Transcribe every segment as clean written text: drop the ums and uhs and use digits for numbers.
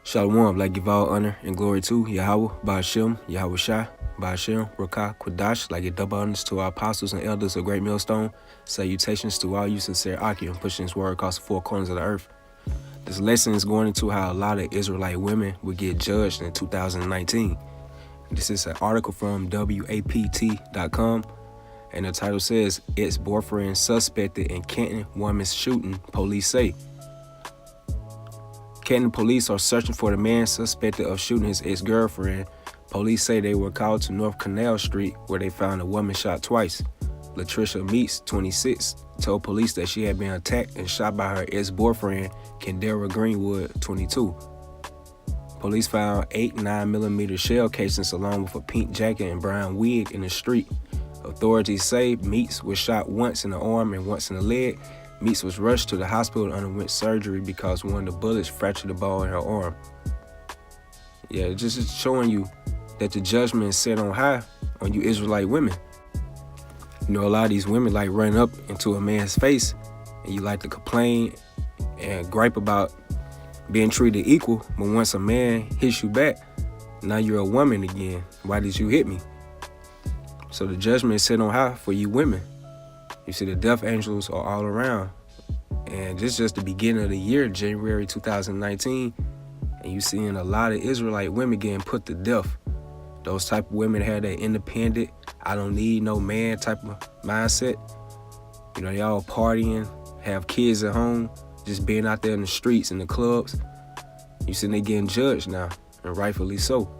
Shalom, like give all honor and glory to Yahweh, Ba'ashem, Yahweh Shai, Ba'ashem, Rakah, Quadash, like a double honors to our apostles and elders of Great Millstone. Salutations to all you sincere Akim, pushing his word across the four corners of the earth. This lesson is going into how a lot of Israelite women would get judged in 2019. This is an article from WAPT.com, and the title says, Ex-boyfriend suspected in Canton woman's shooting, police say. Canton police are searching for the man suspected of shooting his ex-girlfriend. Police say they were called to North Canal Street, where they found a woman shot twice. Latricia Meeks, 26, told police that she had been attacked and shot by her ex-boyfriend, Kendera Greenwood, 22. Police found 8 9mm shell casings along with a pink jacket and brown wig in the street. Authorities say Meeks was shot once in the arm and once in the leg. Meeks was rushed to the hospital and underwent surgery because one of the bullets fractured the ball in her arm. Yeah, just showing you that the judgment is set on high on you Israelite women. You know, a lot of these women like run up into a man's face and you like to complain and gripe about being treated equal, but once a man hits you back, now you're a woman again. Why did you hit me? So the judgment is set on high for you women. You see, the death angels are all around. And this is just the beginning of the year, January 2019. And you seeing a lot of Israelite women getting put to death. Those type of women have that independent, I don't need no man type of mindset. You know, they all partying, have kids at home, just being out there in the streets and the clubs. You see they getting judged now, and rightfully so.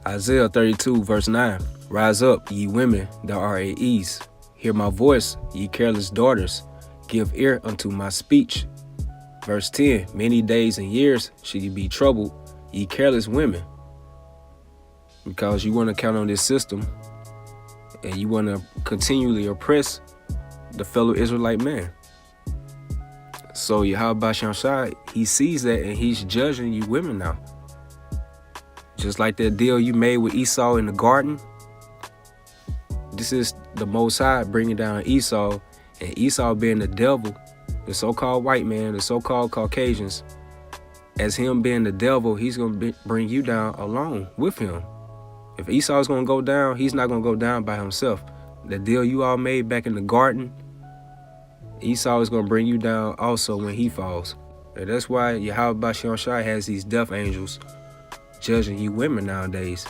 Isaiah 32 verse 9, Rise up, ye women that are at ease. Hear my voice, ye careless daughters. Give ear unto my speech. Verse 10, Many days and years shall ye be troubled, ye careless women. Because you want to count on this system and you want to continually oppress the fellow Israelite man. So Yahweh Shai, he sees that and he's judging you women now. Just like that deal you made with Esau in the garden. This is the Most High bringing down Esau, and Esau being the devil, the so-called white man, the so-called Caucasians. As him being the devil, he's going to bring you down along with him. If Esau's going to go down, he's not going to go down by himself. The deal you all made back in the garden, Esau is going to bring you down also when he falls. And that's why Yahweh Shai has these death angels judging you women nowadays.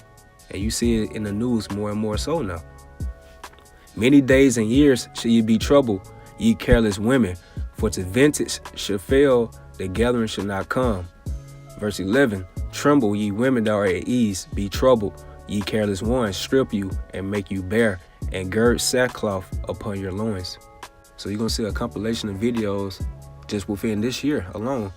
And you see it in the news more and more so now. Many days and years shall ye be troubled, ye careless women, for to vintage shall fail, the gathering shall not come. Verse 11, Tremble, ye women that are at ease, be troubled, ye careless ones, strip you and make you bare, and gird sackcloth upon your loins. So you're going to see a compilation of videos just within this year alone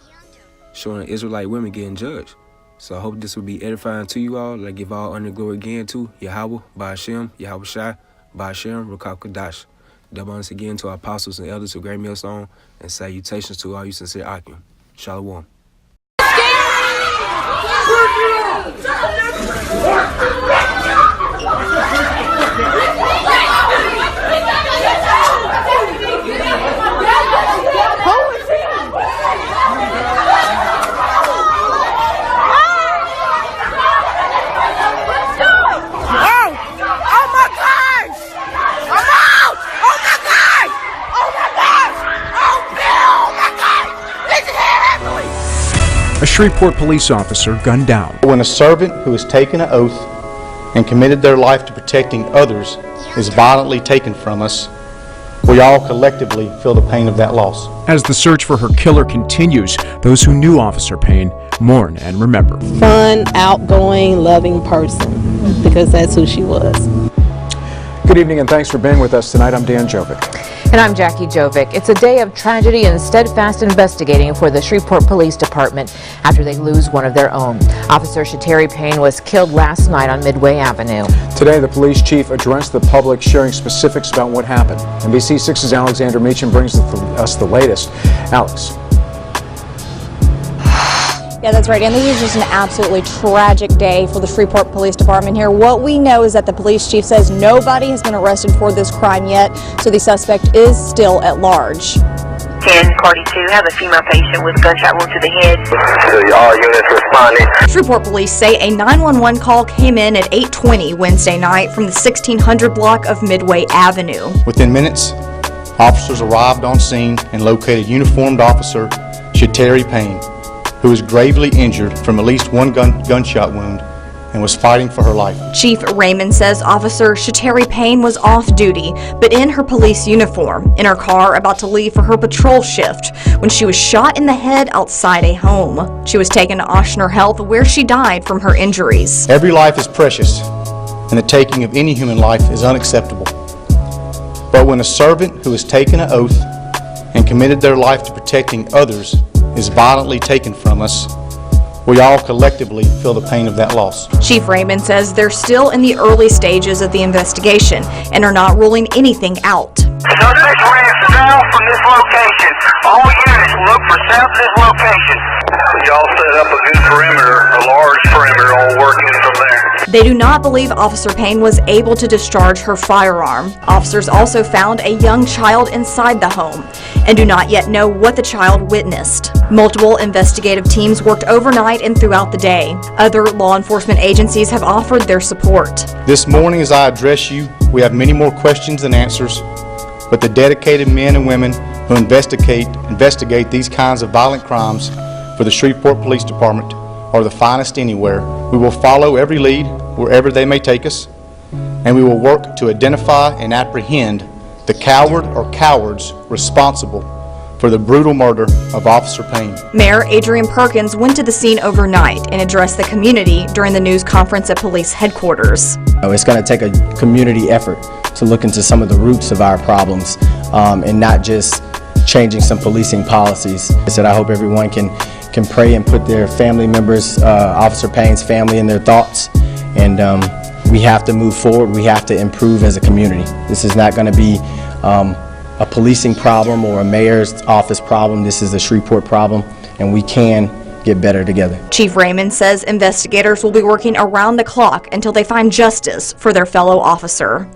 showing Israelite women getting judged. So I hope this will be edifying to you all. I give all honor and glory again to Yahweh, Ba'ashem, Yahweh Shai, Ba'ashem, Rakah, Quadash. Double honors again to our apostles and elders of Great Millstone, and salutations to all you sincere Akim. Shalom. A Shreveport police officer gunned down. When a servant who has taken an oath and committed their life to protecting others is violently taken from us, we all collectively feel the pain of that loss. As the search for her killer continues, those who knew Officer Payne mourn and remember. Fun, outgoing, loving person, because that's who she was. Good evening and thanks for being with us tonight. I'm Dan Jovic. And I'm Jackie Jovic. It's a day of tragedy and steadfast investigating for the Shreveport Police Department after they lose one of their own. Officer Shateri Payne was killed last night on Midway Avenue. Today, the police chief addressed the public, sharing specifics about what happened. NBC6's Alexander Meacham brings us the latest. Alex. Yeah, that's right. And this is just an absolutely tragic day for the Shreveport Police Department here. What we know is that the police chief says nobody has been arrested for this crime yet, so the suspect is still at large. 10, party 2, have a female patient with gunshot wound to the head. All units responding. Shreveport police say a 911 call came in at 8:20 Wednesday night from the 1600 block of Midway Avenue. Within minutes, officers arrived on scene and located uniformed officer Shateri Payne, who was gravely injured from at least one gunshot wound and was fighting for her life. Chief Raymond says Officer Shateri Payne was off duty, but in her police uniform, in her car about to leave for her patrol shift, when she was shot in the head outside a home. She was taken to Ochsner Health, where she died from her injuries. Every life is precious, and the taking of any human life is unacceptable. But when a servant who has taken an oath and committed their life to protecting others is violently taken from us, we all collectively feel the pain of that loss. Chief Raymond says they're still in the early stages of the investigation and are not ruling anything out. Suspect ran south from this location. All units look for south of this location. Y'all set up a good perimeter, a large perimeter, all working from there. They do not believe Officer Payne was able to discharge her firearm. Officers also found a young child inside the home and do not yet know what the child witnessed. Multiple investigative teams worked overnight and throughout the day. Other law enforcement agencies have offered their support. This morning as I address you, we have many more questions than answers, but the dedicated men and women who investigate these kinds of violent crimes for the Shreveport Police Department are the finest anywhere. We will follow every lead wherever they may take us, and we will work to identify and apprehend the coward or cowards responsible for the brutal murder of Officer Payne. Mayor Adrian Perkins went to the scene overnight and addressed the community during the news conference at police headquarters. It's going to take a community effort to look into some of the roots of our problems and not just changing some policing policies. I said I hope everyone can pray and put their family members, Officer Payne's family, in their thoughts, and we have to move forward. We have to improve as a community. This is not going to be a policing problem or a mayor's office problem. This is a Shreveport problem, and we can get better together. Chief Raymond says investigators will be working around the clock until they find justice for their fellow officer.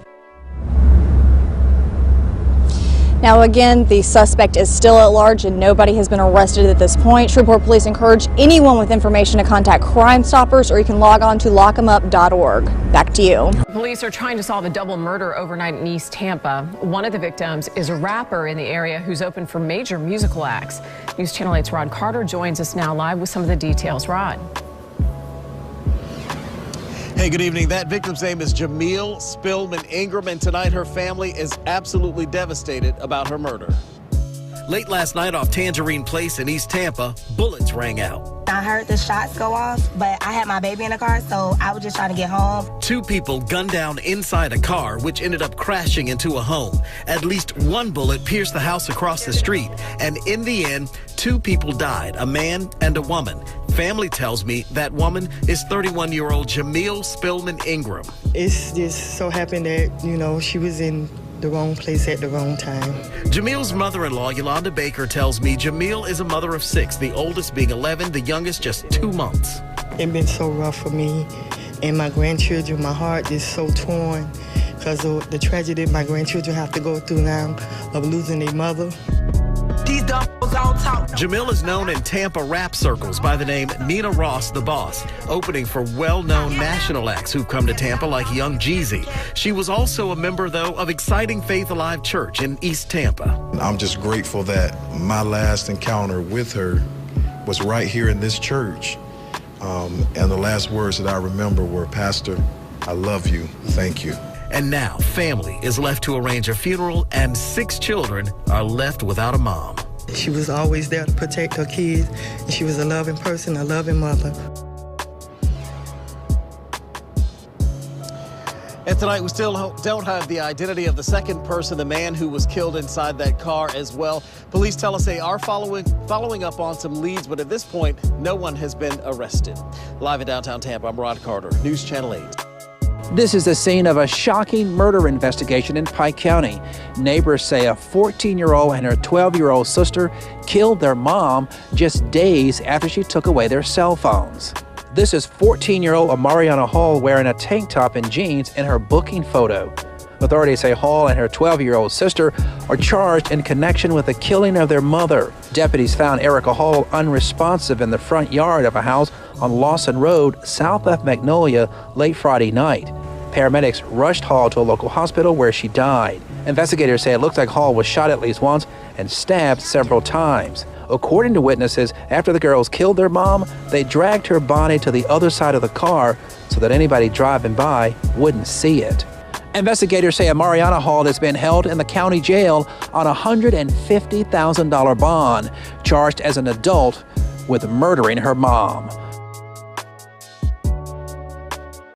Now again, the suspect is still at large and nobody has been arrested at this point. Shreveport police encourage anyone with information to contact Crime Stoppers, or you can log on to lockemup.org. Back to you. Police are trying to solve a double murder overnight in East Tampa. One of the victims is a rapper in the area who's open for major musical acts. News Channel 8's Rod Carter joins us now live with some of the details. Rod. Hey, good evening. That victim's name is Jamil Spillman Ingram, and tonight her family is absolutely devastated about her murder. Late last night off Tangerine Place in East Tampa, bullets rang out. I heard the shots go off, but I had my baby in the car, so I was just trying to get home. Two people gunned down inside a car, which ended up crashing into a home. At least one bullet pierced the house across the street, and in the end, two people died, a man and a woman. Family tells me that woman is 31-year-old Jamil Spillman Ingram. It's just so happened that, she was in the wrong place at the wrong time. Jamil's mother-in-law, Yolanda Baker, tells me Jamil is a mother of 6, the oldest being 11, the youngest just 2 months. It's been so rough for me and my grandchildren. My heart is so torn because of the tragedy my grandchildren have to go through now of losing their mother. Jamil is known in Tampa rap circles by the name Nina Ross the Boss, opening for well-known national acts who've come to Tampa like Young Jeezy. She was also a member, though, of Exciting Faith Alive Church in East Tampa. I'm just grateful that my last encounter with her was right here in this church. And the last words that I remember were, "Pastor, I love you. Thank you." And now, family is left to arrange a funeral, and 6 children are left without a mom. She was always there to protect her kids, and she was a loving person, a loving mother. And tonight we still don't have the identity of the second person, the man who was killed inside that car as well. Police tell us they are following up on some leads, but at this point, no one has been arrested. Live in downtown Tampa, I'm Rod Carter, News Channel 8. This is the scene of a shocking murder investigation in Pike County. Neighbors say a 14-year-old and her 12-year-old sister killed their mom just days after she took away their cell phones. This is 14-year-old Amariana Hall wearing a tank top and jeans in her booking photo. Authorities say Hall and her 12-year-old sister are charged in connection with the killing of their mother. Deputies found Erica Hall unresponsive in the front yard of a house on Lawson Road, south of Magnolia, late Friday night. Paramedics rushed Hall to a local hospital where she died. Investigators say it looks like Hall was shot at least once and stabbed several times. According to witnesses, after the girls killed their mom, they dragged her body to the other side of the car so that anybody driving by wouldn't see it. Investigators say Mariana Hall has been held in the county jail on a $150,000 bond, charged as an adult with murdering her mom.